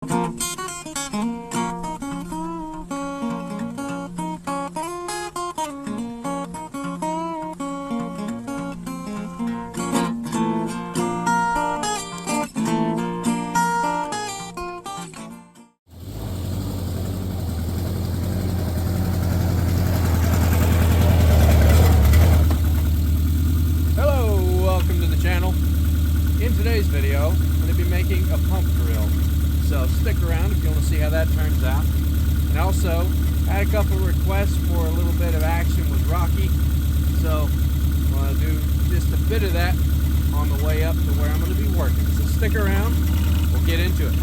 In today's video, I'm going to be making a pump drill, so stick around if you want to see how that turns out. And also, I had a couple of requests for a little bit of action with Rocky, so I'm going to do just a bit of that on the way up to where I'm going to be working. So stick around, we'll get into it.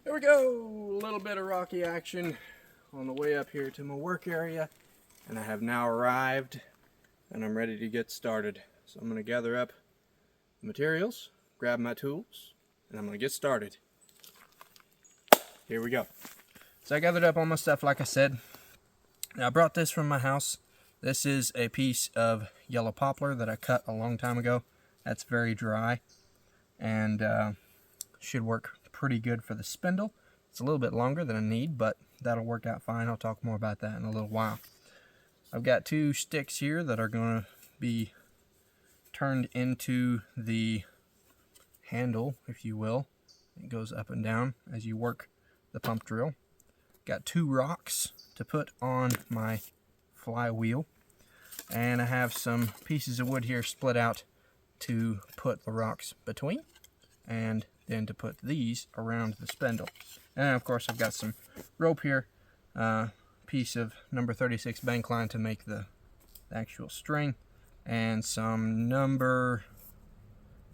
There we go, a little bit of Rocky action on the way up here to my work area, and I have now arrived and I'm ready to get started. So I'm going to gather up the materials, grab my tools, and I'm going to get started. Here we go. So I gathered up all my stuff like I said. Now I brought this from my house. This is a piece of yellow poplar that I cut a long time ago. That's very dry and should work pretty good for the spindle. It's a little bit longer than I need, but that'll work out fine. I'll talk more about that in a little while. I've got two sticks here that are going to be turned into the handle, if you will. It goes up and down as you work the pump drill. Got two rocks to put on my flywheel, and I have some pieces of wood here split out to put the rocks between, and then to put these around the spindle. And of course I've got some rope here, piece of number 36 bank line to make the actual string, and some number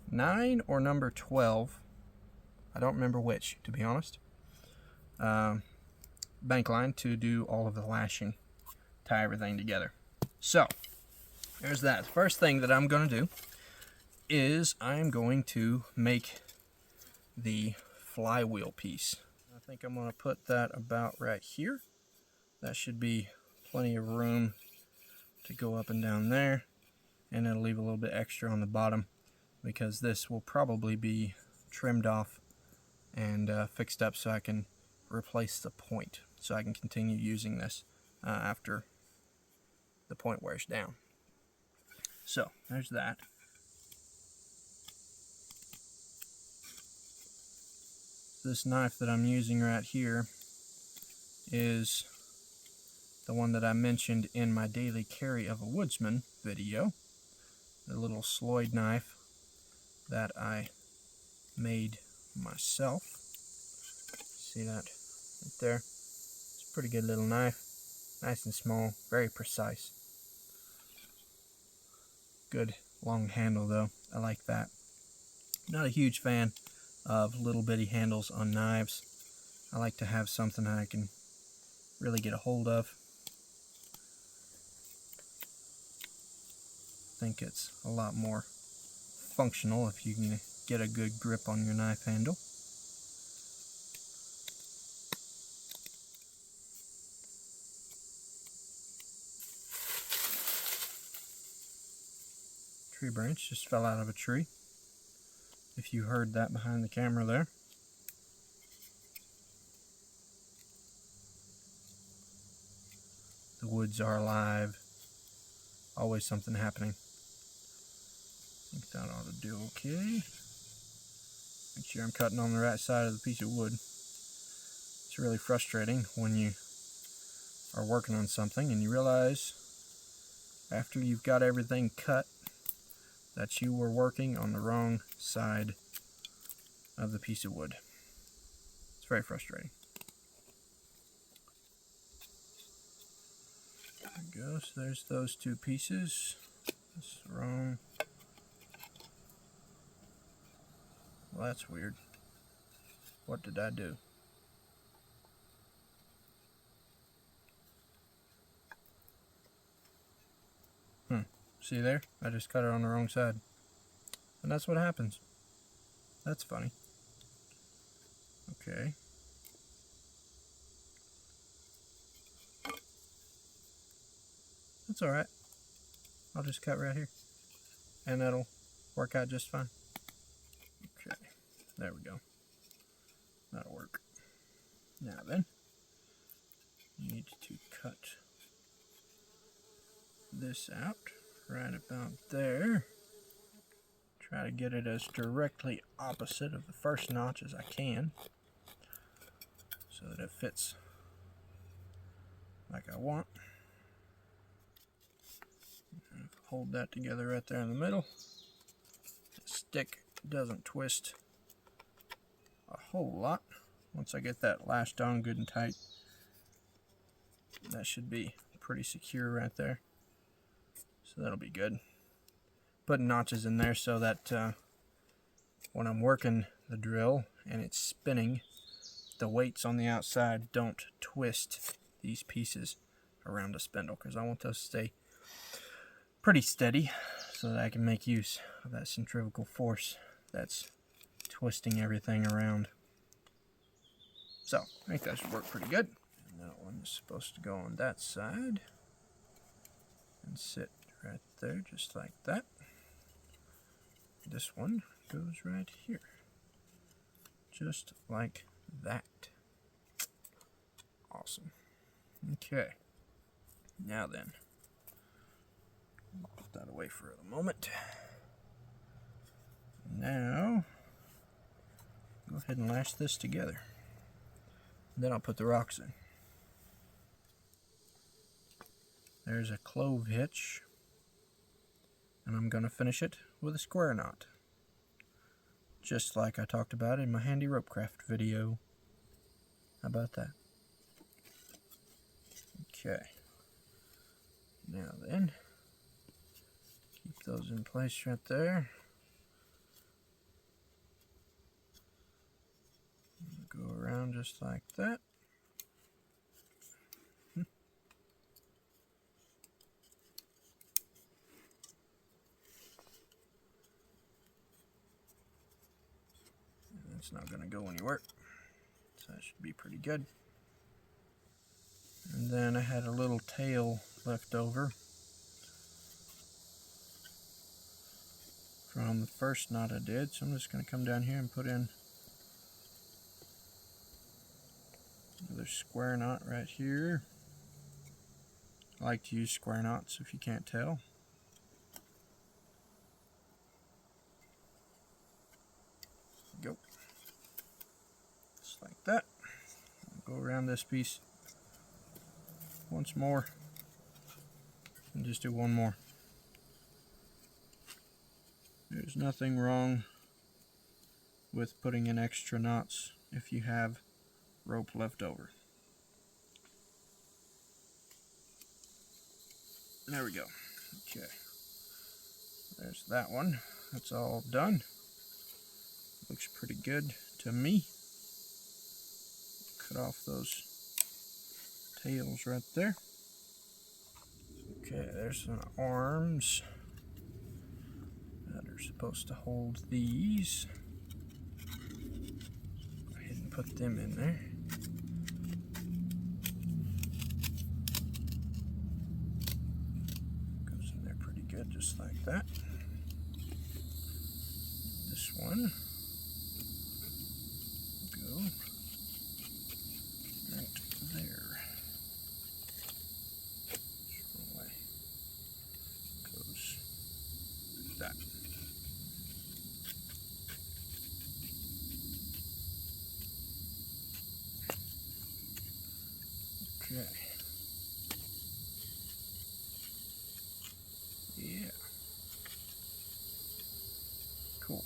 9 or number 12, I don't remember which, to be honest, bank line to do all of the lashing, tie everything together. So there's that. The first thing that I'm going to do is I'm going to make the flywheel piece. I think I'm going to put that about right here. That should be plenty of room to go up and down there, and it'll leave a little bit extra on the bottom because this will probably be trimmed off and fixed up so I can replace the point, so I can continue using this after the point wears down. So there's that. This knife that I'm using right here is the one that I mentioned in my daily carry of a woodsman video. The little Sloyd knife that I made myself. See that right there? It's a pretty good little knife. Nice and small, very precise. Good long handle though, I like that. Not a huge fan of little bitty handles on knives. I like to have something I can really get a hold of. I think it's a lot more functional if you can get a good grip on your knife handle. Tree branch just fell out of a tree, if you heard that behind the camera there. The woods are alive. Always something happening. I think that ought to do okay. Make sure I'm cutting on the right side of the piece of wood. It's really frustrating when you are working on something and you realize after you've got everything cut that you were working on the wrong side of the piece of wood. It's very frustrating. There we go. So there's those two pieces. That's wrong. Well, that's weird. What did I do? See there? I just cut it on the wrong side. And that's what happens. That's funny. Okay. That's alright. I'll just cut right here. And that'll work out just fine. Okay. There we go. That'll work. Now then, you need to cut this out right about there. Try to get it as directly opposite of the first notch as I can so that it fits like I want. Hold that together right there in the middle. The stick doesn't twist a whole lot. Once I get that lashed on good and tight, that should be pretty secure right there. So that'll be good. Putting notches in there so that when I'm working the drill and it's spinning, the weights on the outside don't twist these pieces around the spindle, because I want those to stay pretty steady so that I can make use of that centrifugal force that's twisting everything around. So I think that should work pretty good. And that one is supposed to go on that side and sit right there just like that. This one goes right here just like that. Awesome. Okay, now then, put that away for a moment. Now go ahead and lash this together. Then I'll put the rocks in. There's a clove hitch, and I'm going to finish it with a square knot, just like I talked about in my handy ropecraft video. How about that? Okay, now then, keep those in place right there. Go around just like that. It's not going to go anywhere, so that should be pretty good. And then I had a little tail left over from the first knot I did, so I'm just going to come down here and put in another square knot right here. I like to use square knots if you can't tell. Go. Just like that. I'll go around this piece once more and just do one more. There's nothing wrong with putting in extra knots if you have rope left over. There we go. Okay, there's that one. That's all done. Looks pretty good to me. Cut off those tails right there. Okay, there's some arms that are supposed to hold these. Go ahead and put them in there. Goes in there pretty good, just like that. This one go right there. Wrong way. Goes like that. Okay. Yeah. Cool.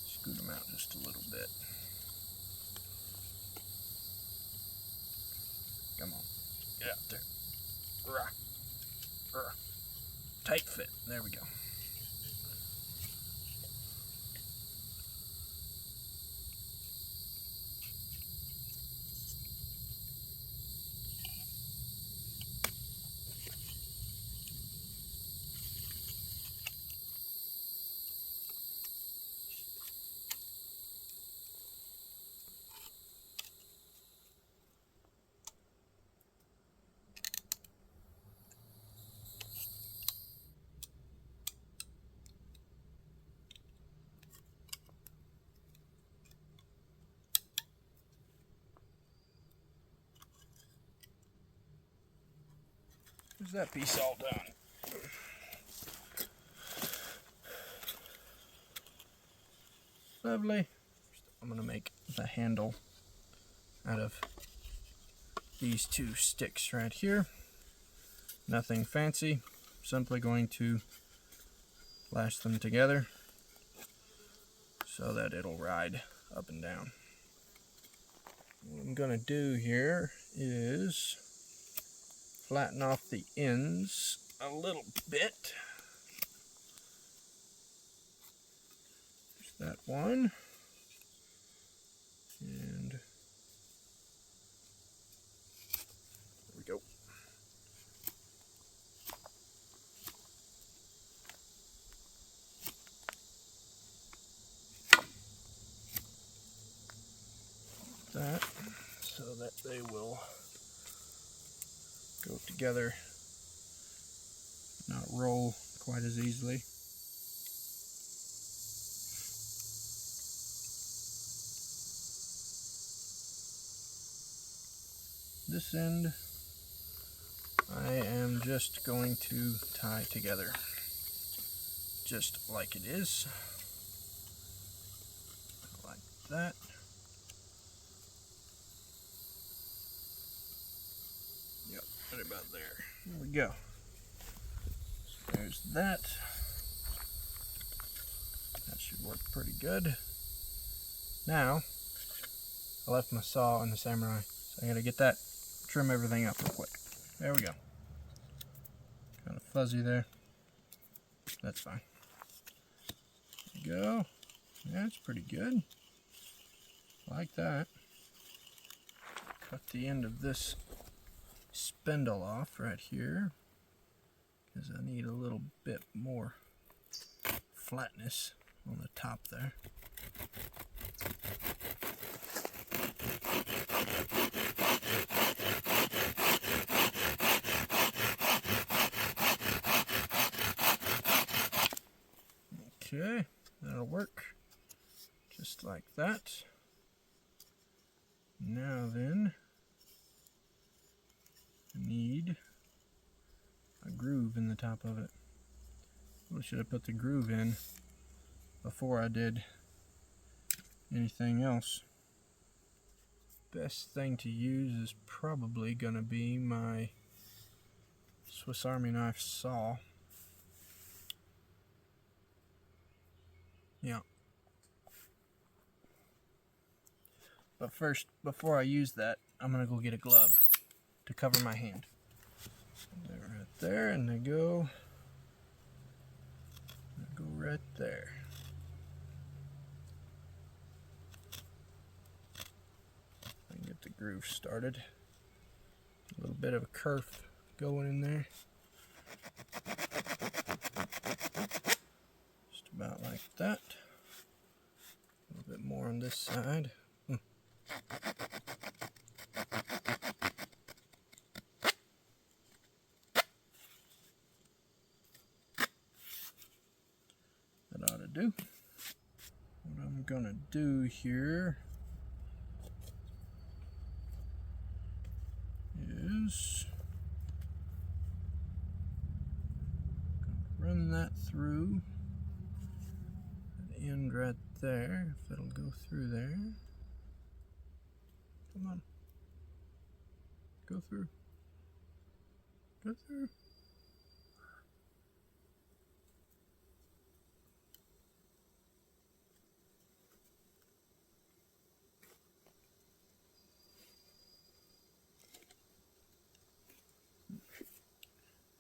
Scoot them out just a little bit. Come on. Get out there. Rah. Rah. Tight fit. There we go. There's that piece all done. Lovely. I'm going to make the handle out of these two sticks right here. Nothing fancy. Simply going to lash them together so that it'll ride up and down. What I'm going to do here is flatten off the ends a little bit. There's that one. And there we go. That so that they will go together, not roll quite as easily. This end I am just going to tie together just like it is, like that. Yep, right about there. There we go. So there's that. That should work pretty good. Now, I left my saw in the Samurai, so I gotta get that, trim everything up real quick. There we go. Kind of fuzzy there. That's fine. There we go. That's pretty good. Like that. Cut the end of this spindle off right here, because I need a little bit more flatness on the top there. Okay, that'll work just like that. Now then, I need a groove in the top of it. Well, should have put the groove in before I did anything else. Best thing to use is probably going to be my Swiss Army knife saw. Yeah. But first, before I use that, I'm going to go get a glove to cover my hand. They're right there, and they go right there. I can get the groove started. A little bit of a kerf going in there. Just about like that. A little bit more on this side. That ought to do. What I'm gonna do here is run that through the end right there, if it'll go through there. Come on. Go through. Go through.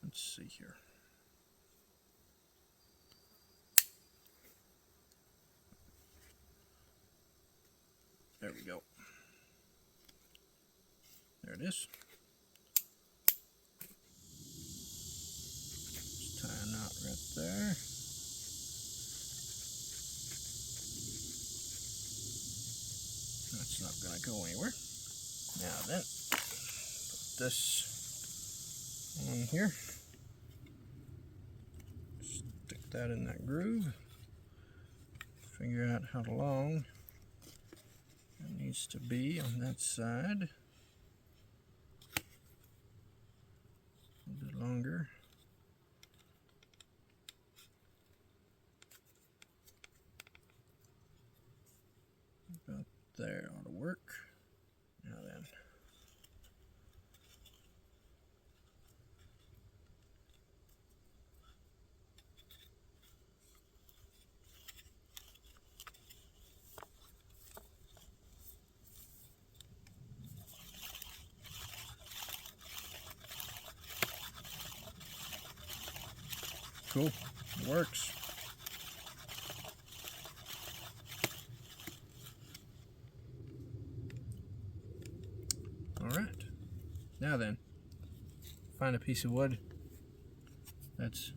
Let's see here. There we go. There it is. Just tie a knot right there. That's not going to go anywhere. Now then, put this on here. Stick that in that groove. Figure out how long it needs to be on that side. A bit longer. About there ought to work. Now then. Cool, it works. All right, now then, find a piece of wood that's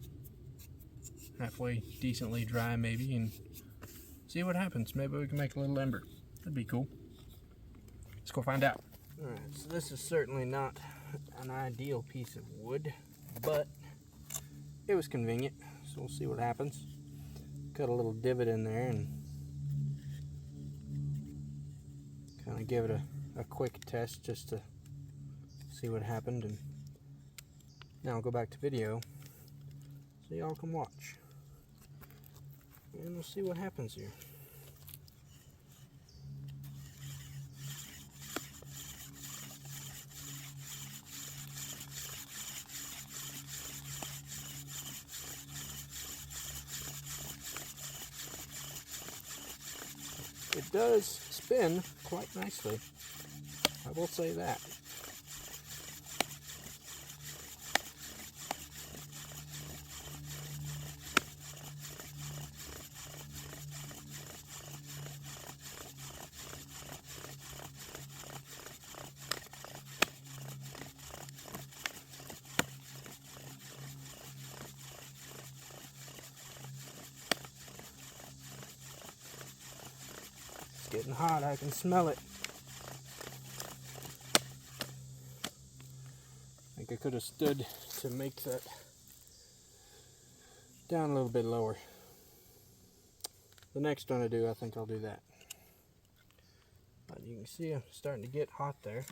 halfway decently dry maybe and see what happens. Maybe we can make a little ember. That'd be cool. Let's go find out. All right, so this is certainly not an ideal piece of wood, but it was convenient, so we'll see what happens. Cut a little divot in there and kind of give it a quick test just to see what happened. And now I'll go back to video so y'all can watch. And we'll see what happens here. It does spin quite nicely, I will say that. Getting hot, I can smell it. I think I could have stood to make that down a little bit lower. The next one I do, I think I'll do that. But you can see I'm starting to get hot there.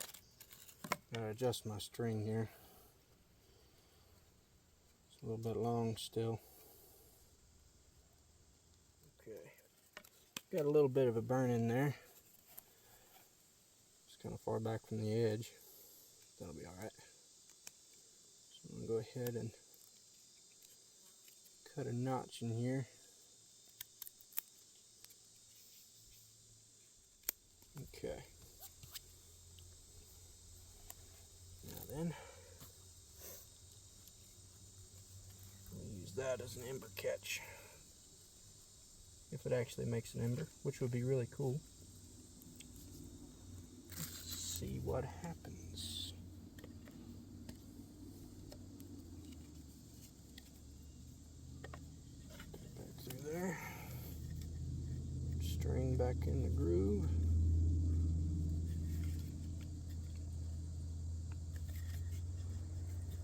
Gotta adjust my string here. It's a little bit long still. Okay. Got a little bit of a burn in there. Just kind of far back from the edge. That'll be alright. So I'm going to go ahead and cut a notch in here. Okay. Now then, we'll use that as an ember catch. If it actually makes an ember, which would be really cool. Let's see what happens. Back through there. String back in the groove.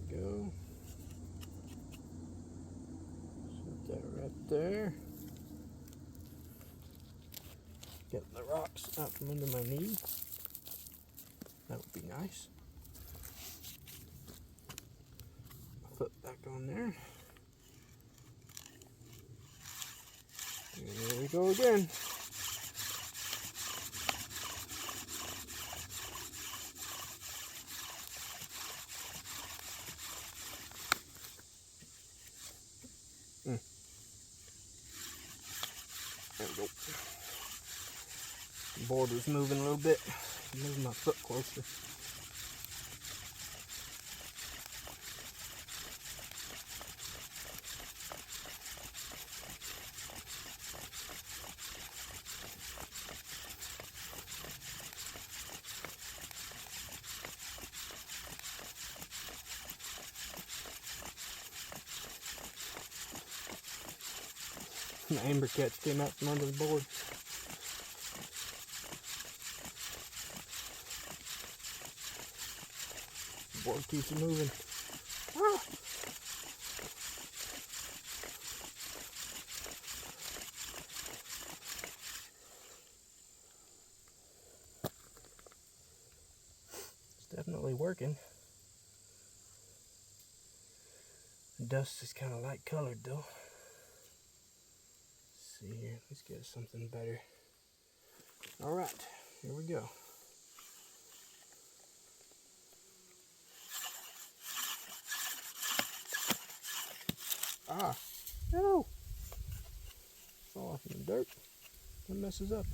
There we go. Set that right there. Get the rocks out from under my knee. That would be nice. Foot back on there. And there we go again. The board was moving a little bit. Move my foot closer. The amber cats came out from under the board. The board keeps moving. Ah! It's definitely working. The dust is kind of light colored though. See here, let's get something better. All right, here we go. Ah, no! Fall off in the dirt. It messes up.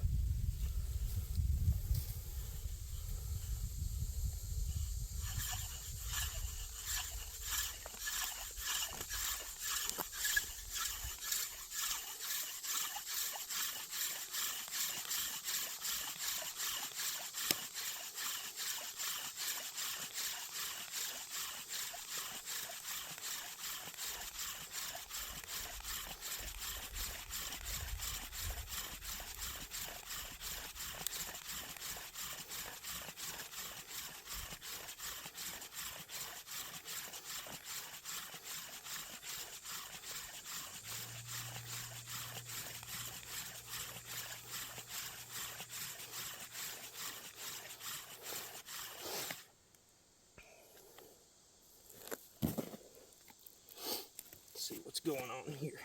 See what's going on here.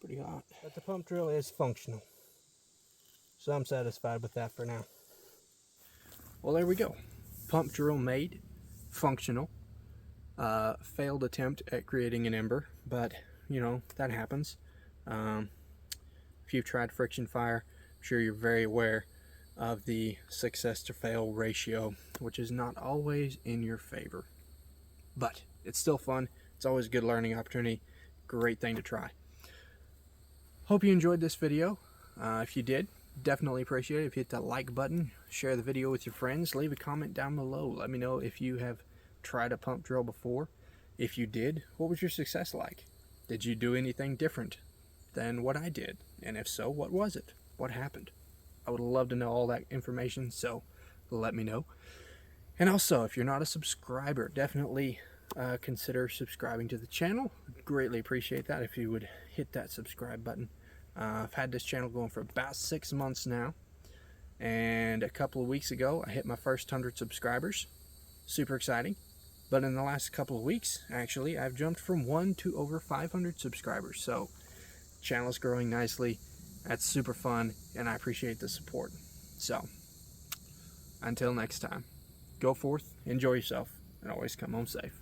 Pretty hot. But the pump drill is functional. So I'm satisfied with that for now. Well, there we go. Pump drill made, functional. Failed attempt at creating an ember, but you know, that happens. If you've tried friction fire, I'm sure you're very aware of the success to fail ratio, which is not always in your favor. But it's still fun. It's always a good learning opportunity. Great thing to try. Hope you enjoyed this video. If you did, definitely appreciate it if you hit that like button, share the video with your friends, leave a comment down below. Let me know if you have tried a pump drill before. If you did, what was your success like? Did you do anything different than what I did? And if so, what was it? What happened? I would love to know all that information, so let me know. And also, if you're not a subscriber, definitely consider subscribing to the channel. Greatly appreciate that if you would hit that subscribe button. I've had this channel going for about 6 months now, and a couple of weeks ago I hit my first 100 subscribers. Super exciting. But in the last couple of weeks, actually, I've jumped from 1 to over 500 subscribers. So channel's growing nicely. That's super fun, and I appreciate the support. So until next time, go forth, enjoy yourself, and always come home safe.